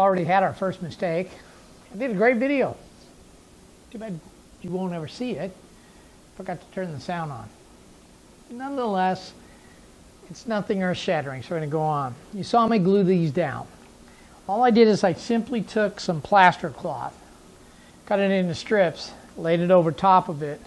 already had our first mistake. I did a great video. Too bad you won't ever see it. Forgot to turn the sound on. Nonetheless, it's nothing earth-shattering, so we're going to go on. You saw me glue these down. All I did is I simply took some plaster cloth, cut it into strips, laid it over top of it,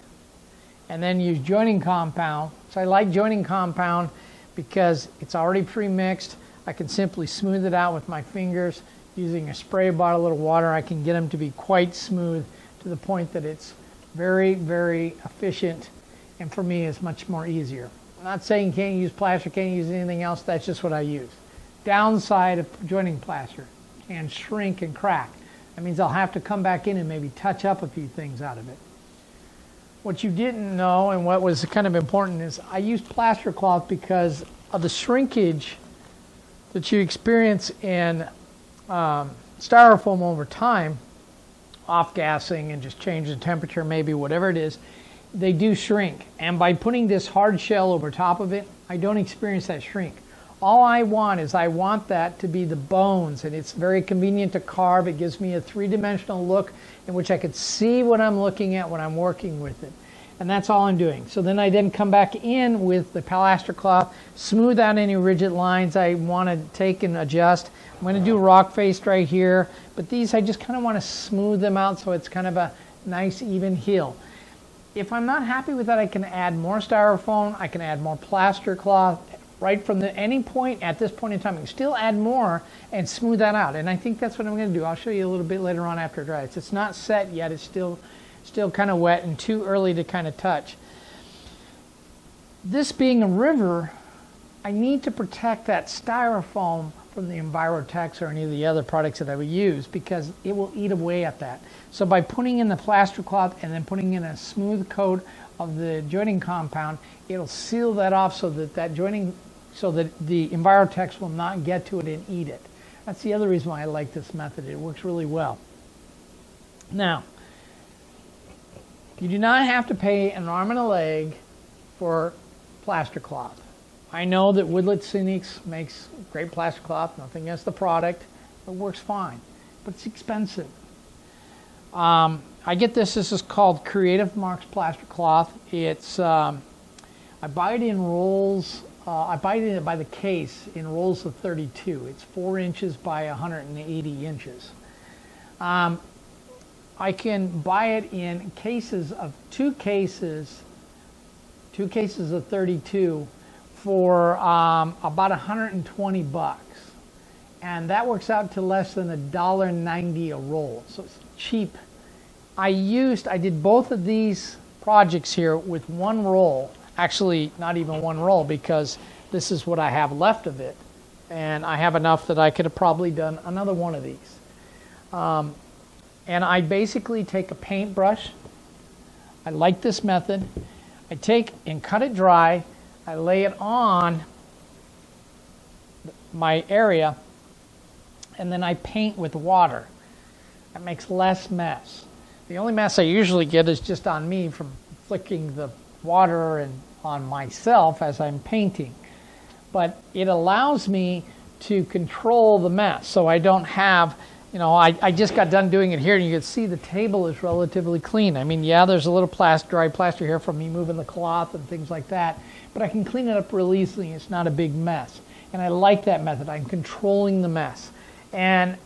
and then used joining compound. So I like joining compound because it's already pre-mixed. I can simply smooth it out with my fingers. Using a spray bottle of water, I can get them to be quite smooth to the point that it's very, very efficient, and for me it's much more easier. I'm not saying you can't use plaster, can't use anything else, that's just what I use. Downside of joining plaster, can shrink and crack. That means I'll have to come back in and maybe touch up a few things out of it. What you didn't know, and what was kind of important, is I used plaster cloth because of the shrinkage that you experience in styrofoam over time, off-gassing and just change the temperature, maybe whatever it is, they do shrink. And by putting this hard shell over top of it, I don't experience that shrink. All I want is I want that to be the bones, and it's very convenient to carve. It gives me a three-dimensional look in which I could see what I'm looking at when I'm working with it. And that's all I'm doing. So then I come back in with the plaster cloth, smooth out any rigid lines I want to take and adjust. I'm going to do rock faced right here, but these I just kind of want to smooth them out so it's kind of a nice even heel. If I'm not happy with that, I can add more styrofoam, I can add more plaster cloth. Right from any point at this point in time, I can still add more and smooth that out. And I think that's what I'm going to do. I'll show you a little bit later on after it dries. It's not set yet. It's still kind of wet and too early to kind of touch. This being a river, I need to protect that styrofoam from the Envirotex or any of the other products that I would use, because it will eat away at that. So by putting in the plaster cloth and then putting in a smooth coat of the joining compound, it'll seal that off so that the Envirotex will not get to it and eat it. That's the other reason why I like this method. It works really well. Now, you do not have to pay an arm and a leg for plaster cloth. I know that Woodlet Scenics makes great plaster cloth, nothing against the product. It works fine, but it's expensive. I get this is called Creative Marks plaster cloth. It's, I buy it in rolls. I buy it by the case in rolls of 32. It's 4 inches by 180 inches. I can buy it in cases of two cases of 32 for about 120 bucks. And that works out to less than $1.90 a roll. So it's cheap. I did both of these projects here with one roll. Actually, not even one roll, because this is what I have left of it. And I have enough that I could have probably done another one of these. And I basically take a paintbrush. I like this method. I take and cut it dry. I lay it on my area, and then I paint with water. That makes less mess. The only mess I usually get is just on me from flicking the water and on myself as I'm painting. But it allows me to control the mess, so I don't have, I just got done doing it here, and you can see the table is relatively clean. I mean, yeah, there's a little dry plaster here from me moving the cloth and things like that, but I can clean it up real easily. It's not a big mess, and I like that method. I'm controlling the mess. And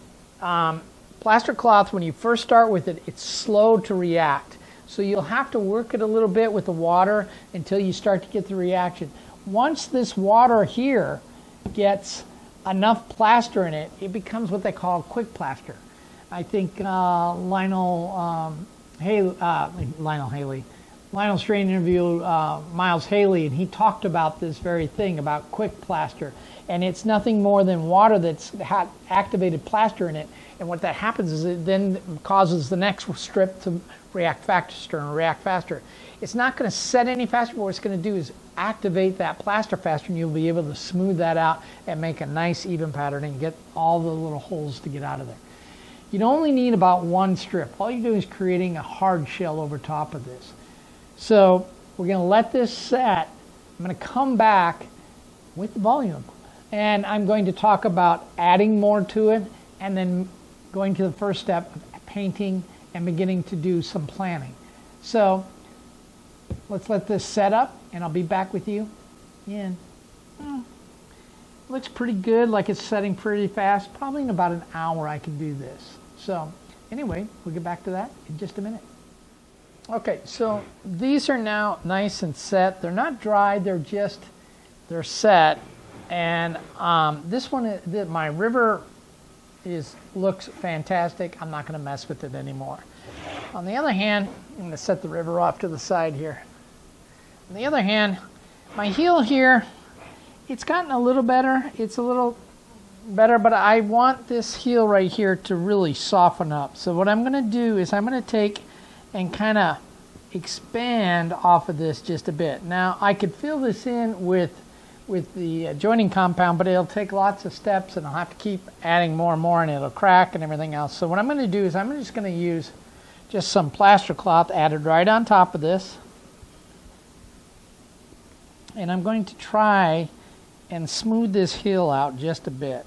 plaster cloth, when you first start with it, it's slow to react. So you'll have to work it a little bit with the water until you start to get the reaction. Once this water here gets enough plaster in it, it becomes what they call quick plaster. I think Lionel Strain interviewed Miles Haley, and he talked about this very thing, about quick plaster. And it's nothing more than water that's had activated plaster in it. And what that happens is it then causes the next strip to react faster and react faster. It's not going to set any faster, but what it's going to do is activate that plaster faster, and you'll be able to smooth that out and make a nice even pattern and get all the little holes to get out of there. You only need about one strip. All you're doing is creating a hard shell over top of this. So we're going to let this set. I'm going to come back with the volume, and I'm going to talk about adding more to it and then going to the first step of painting and beginning to do some planning. So let's let this set up, and I'll be back with you in, looks pretty good, like it's setting pretty fast. Probably in about an hour I can do this. So anyway, we'll get back to that in just a minute. Okay, so these are now nice and set. They're not dry, they're set. And this one, my river looks fantastic. I'm not going to mess with it anymore. On the other hand, I'm going to set the river off to the side here. On the other hand, my heel here, it's gotten a little better. It's a little better, but I want this heel right here to really soften up. So what I'm going to do is I'm going to take and kind of expand off of this just a bit. Now, I could fill this in with the joining compound, but it'll take lots of steps, and I'll have to keep adding more and more, and it'll crack and everything else. So what I'm going to do is I'm just going to use just some plaster cloth added right on top of this, and I'm going to try and smooth this heel out just a bit.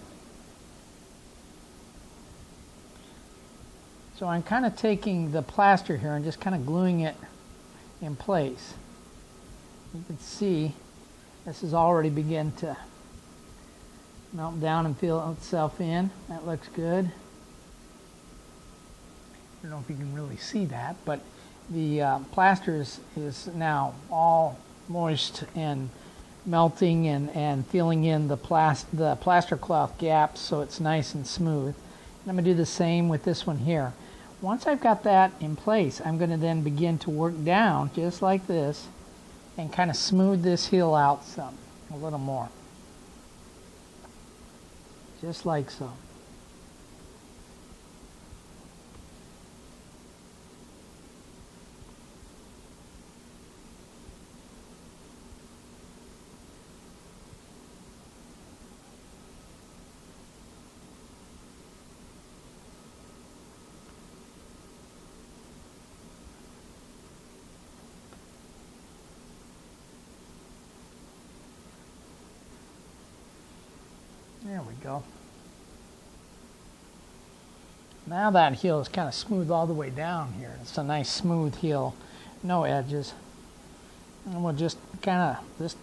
So I'm kind of taking the plaster here and just kind of gluing it in place. You can see this has already begun to melt down and feel itself in. That looks good. I don't know if you can really see that, but the plaster is now all moist and melting and filling in the plaster cloth gaps, so it's nice and smooth. And I'm going to do the same with this one here. Once I've got that in place, I'm going to then begin to work down just like this and kind of smooth this heel out some, a little more. Just like so. There we go. Now that heel is kind of smooth all the way down here. It's a nice smooth heel, no edges. And we'll just kind of just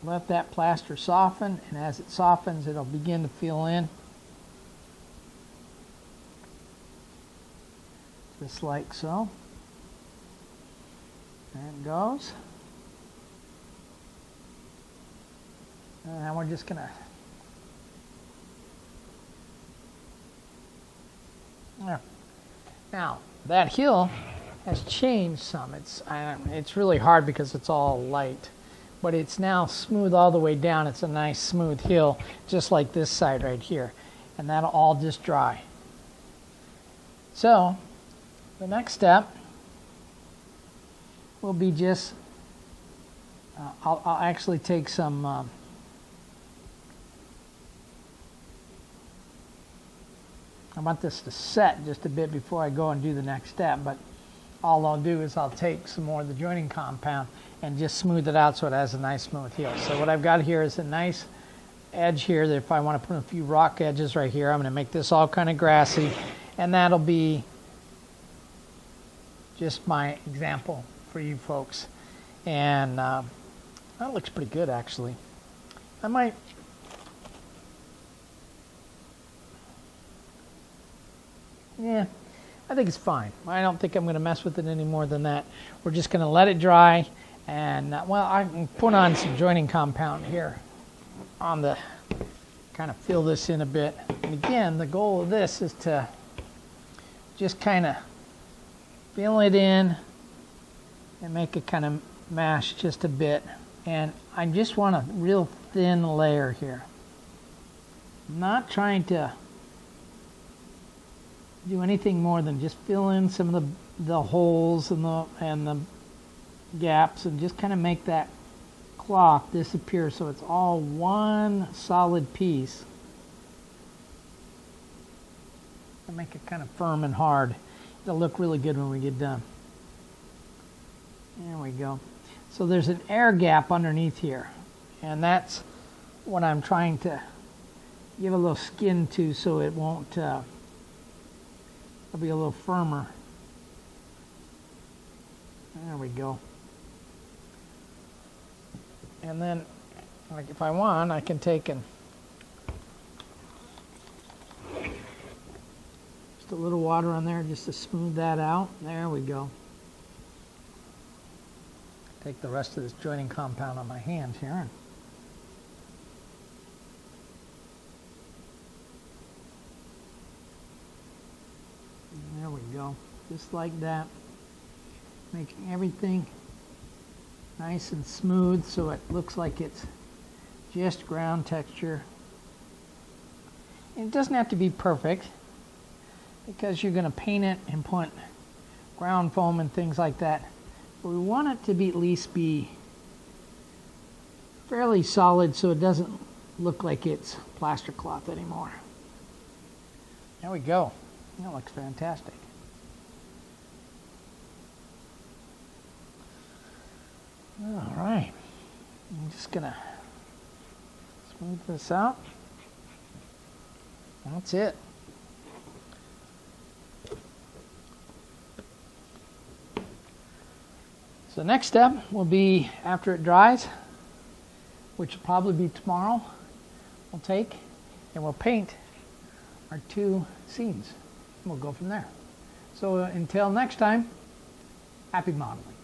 let that plaster soften, and as it softens, it'll begin to fill in. Just like so. There it goes. And now we're just going to, there. Now that heel has changed some. It's really hard because it's all light, but it's now smooth all the way down. It's a nice smooth heel, just like this side right here, and that'll all just dry. So the next step will be just, I'll actually take some I want this to set just a bit before I go and do the next step, but all I'll do is I'll take some more of the joining compound and just smooth it out so it has a nice smooth heel. So what I've got here is a nice edge here that if I want to put a few rock edges right here, I'm going to make this all kind of grassy, and that'll be just my example for you folks. And that looks pretty good, actually. I might I think it's fine. I don't think I'm going to mess with it any more than that. We're just going to let it dry, and well, I can put on some joining compound here on the, kind of fill this in a bit. And again, the goal of this is to just kind of fill it in and make it kind of mash just a bit. And I just want a real thin layer here. I'm not trying to do anything more than just fill in some of the holes and the gaps, and just kind of make that cloth disappear so it's all one solid piece, and make it kind of firm and hard. It'll look really good when we get done. There we go. So there's an air gap underneath here, and that's what I'm trying to give a little skin to so it won't, it'll be a little firmer. There we go. And then, like if I want, I can take and just a little water on there just to smooth that out. There we go. Take the rest of this joining compound on my hands here. And there we go. Just like that. Making everything nice and smooth so it looks like it's just ground texture. And it doesn't have to be perfect because you're going to paint it and put ground foam and things like that. But we want it to be at least be fairly solid so it doesn't look like it's plaster cloth anymore. There we go. That looks fantastic. All right. I'm just going to smooth this out. That's it. So the next step will be after it dries, which will probably be tomorrow, we'll take and we'll paint our two scenes. We'll go from there. So until next time, happy modeling.